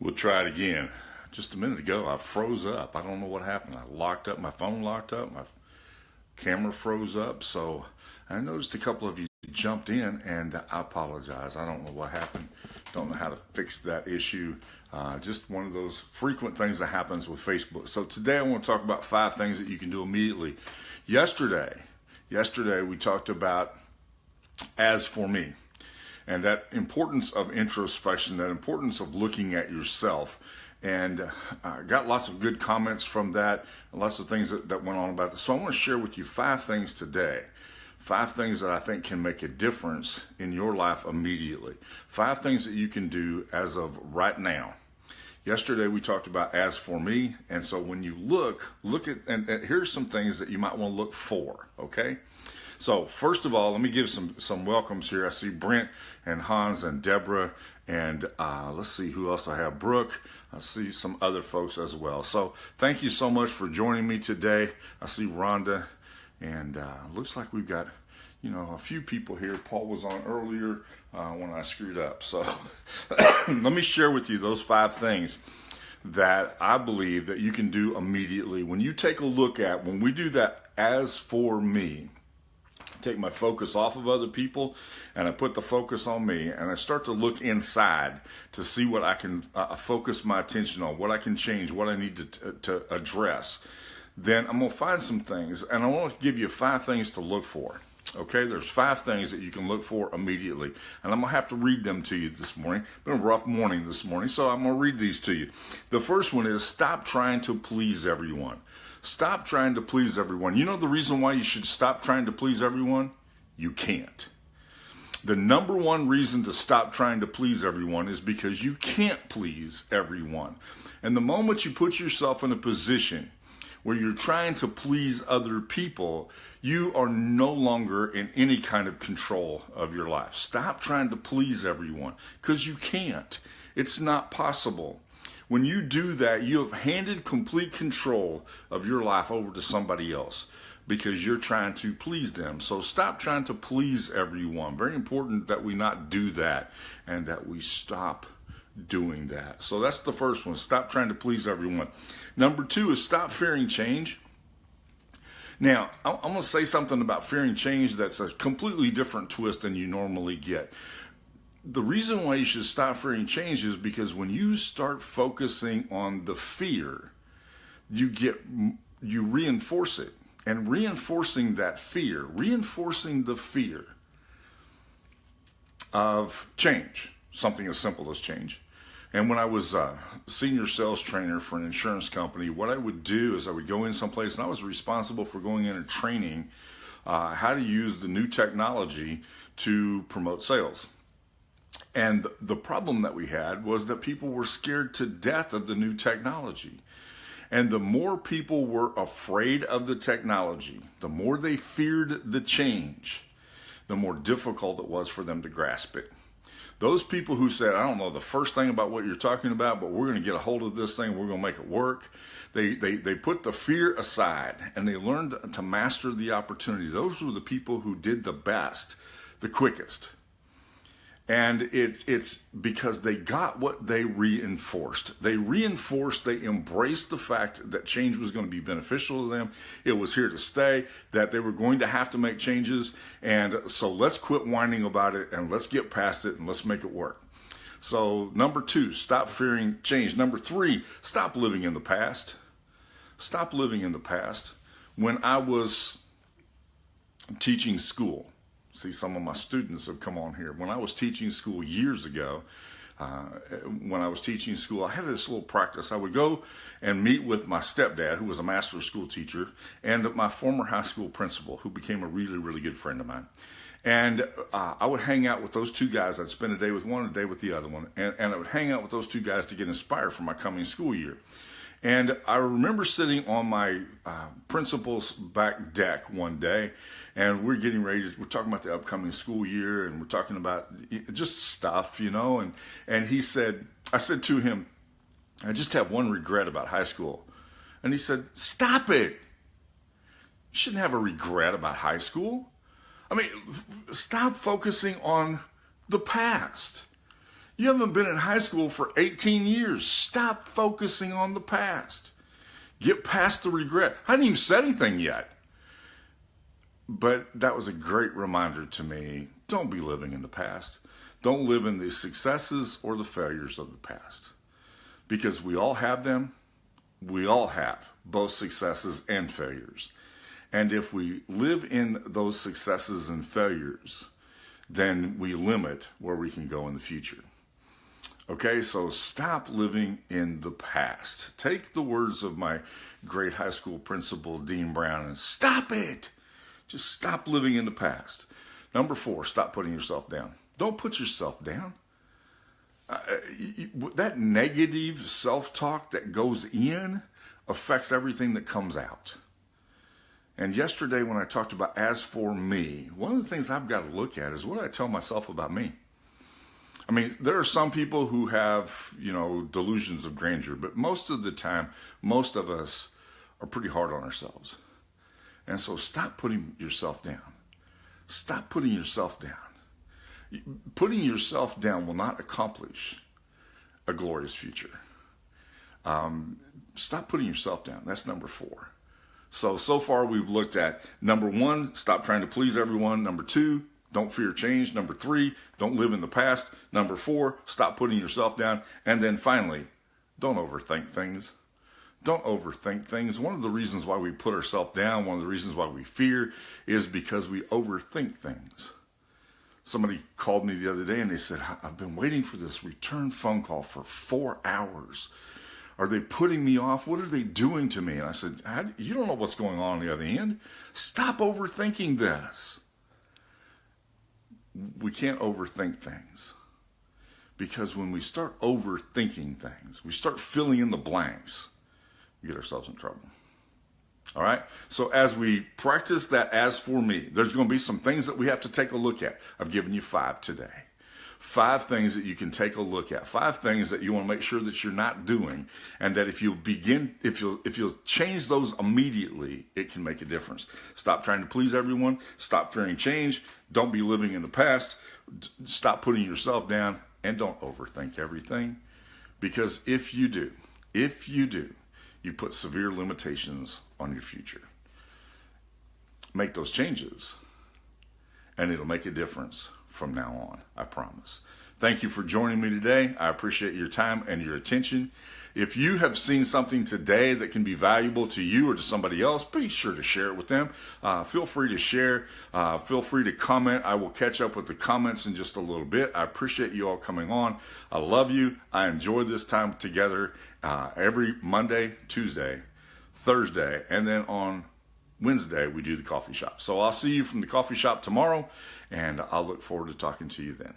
We'll try it again. Just a minute ago, I froze up. I don't know what happened. I locked up, my phone locked up, my camera froze up. So I noticed a couple of you jumped in, and I apologize. I don't know what happened. Don't know how to fix that issue. Just one of those frequent things that happens with Facebook. So today I want to talk about 5 things that you can do immediately. Yesterday we talked about as for me. And that importance of introspection, that importance of looking at yourself. And I got lots of good comments from that, lots of things that went on about this. So I want to share with you 5 things today. 5 things that I think can make a difference in your life immediately. 5 things that you can do as of right now. Yesterday we talked about as for me. And so when you look at, and here's some things that you might want to look for, okay? So first of all, let me give some welcomes here. I see Brent and Hans and Deborah, and let's see who else I have. Brooke. I see some other folks as well. So thank you so much for joining me today. I see Rhonda, and looks like we've got a few people here. Paul was on earlier when I screwed up. So let me share with you those 5 things that I believe that you can do immediately. When you take a look at, when we do that as for me, take my focus off of other people and I put the focus on me, and I start to look inside to see what I can focus my attention on, what I can change, what I need to address. Then I'm going to find some things, and I want to give you 5 things to look for. Okay, there's 5 things that you can look for immediately, and I'm going to have to read them to you this morning. It's been a rough morning this morning, so I'm going to read these to you. The first one is stop trying to please everyone. Stop trying to please everyone. You know the reason why you should stop trying to please everyone? You can't. The number one reason to stop trying to please everyone is because you can't please everyone. And the moment you put yourself in a position where you're trying to please other people, you are no longer in any kind of control of your life. Stop trying to please everyone, because you can't. It's not possible. When you do that, you have handed complete control of your life over to somebody else because you're trying to please them. So stop trying to please everyone. Very important that we not do that and that we stop doing that. So that's the first one. Stop trying to please everyone. Number 2 is stop fearing change. Now, I'm going to say something about fearing change that's a completely different twist than you normally get. The reason why you should stop fearing change is because when you start focusing on the fear, you reinforce it. And reinforcing that fear, reinforcing the fear of change, something as simple as change. And when I was a senior sales trainer for an insurance company, what I would do is I would go in someplace, and I was responsible for going in and training how to use the new technology to promote sales. And the problem that we had was that people were scared to death of the new technology. And the more people were afraid of the technology, the more they feared the change, the more difficult it was for them to grasp it. Those people who said, I don't know the first thing about what you're talking about, but we're going to get a hold of this thing, we're going to make it work. They put the fear aside, and they learned to master the opportunities. Those were the people who did the best, the quickest. And it's because they got what they reinforced. They embraced the fact that change was going to be beneficial to them. It was here to stay, that they were going to have to make changes. And so let's quit whining about it and let's get past it and let's make it work. So number 2, stop fearing change. Number 3, stop living in the past. Stop living in the past. When I was teaching school, see, some of my students have come on here. When I was teaching school years ago, I had this little practice. I would go and meet with my stepdad, who was a master school teacher, and my former high school principal, who became a really, really good friend of mine. And I would hang out with those 2 guys. I'd spend a day with one and a day with the other one. And I would hang out with those 2 guys to get inspired for my coming school year. And I remember sitting on my principal's back deck one day, and we're talking about the upcoming school year, and we're talking about just stuff, and he said, I said to him, I just have one regret about high school. And he said, stop it. You shouldn't have a regret about high school. I mean, stop focusing on the past. You haven't been in high school for 18 years. Stop focusing on the past. Get past the regret. I hadn't even said anything yet. But that was a great reminder to me. Don't be living in the past. Don't live in the successes or the failures of the past. Because we all have them. We all have both successes and failures. And if we live in those successes and failures, then we limit where we can go in the future. Okay, so stop living in the past. Take the words of my great high school principal, Dean Brown, and stop it. Just stop living in the past. Number 4, stop putting yourself down. Don't put yourself down. That negative self-talk that goes in affects everything that comes out. And yesterday when I talked about as for me, one of the things I've got to look at is what I tell myself about me. I mean, there are some people who have, delusions of grandeur, but most of the time, most of us are pretty hard on ourselves. And so stop putting yourself down. Stop putting yourself down. Putting yourself down will not accomplish a glorious future. Stop putting yourself down. That's number 4. So far we've looked at number 1, stop trying to please everyone. Number 2, don't fear change. Number 3, don't live in the past. Number 4, stop putting yourself down. And then finally, don't overthink things. Don't overthink things. One of the reasons why we put ourselves down, one of the reasons why we fear is because we overthink things. Somebody called me the other day and they said, I've been waiting for this return phone call for 4 hours. Are they putting me off? What are they doing to me? And I said, you don't know what's going on the other end. Stop overthinking this. We can't overthink things. Because when we start overthinking things, we start filling in the blanks, we get ourselves in trouble. All right? So as we practice that as for me, there's going to be some things that we have to take a look at. I've given you 5 today. 5 things that you can take a look at. 5 things that you want to make sure that you're not doing, and that if you'll change those immediately, it can make a difference. Stop trying to please everyone. Stop fearing change. Don't be living in the past. Stop putting yourself down, and don't overthink everything. Because if you do, you put severe limitations on your future. Make those changes, and it'll make a difference from now on, I promise. Thank you for joining me today. I appreciate your time and your attention. If you have seen something today that can be valuable to you or to somebody else, be sure to share it with them. Feel free to share. Feel free to comment. I will catch up with the comments in just a little bit. I appreciate you all coming on. I love you. I enjoy this time together every Monday, Tuesday, Thursday, and then on Wednesday, we do the coffee shop. So I'll see you from the coffee shop tomorrow, and I'll look forward to talking to you then.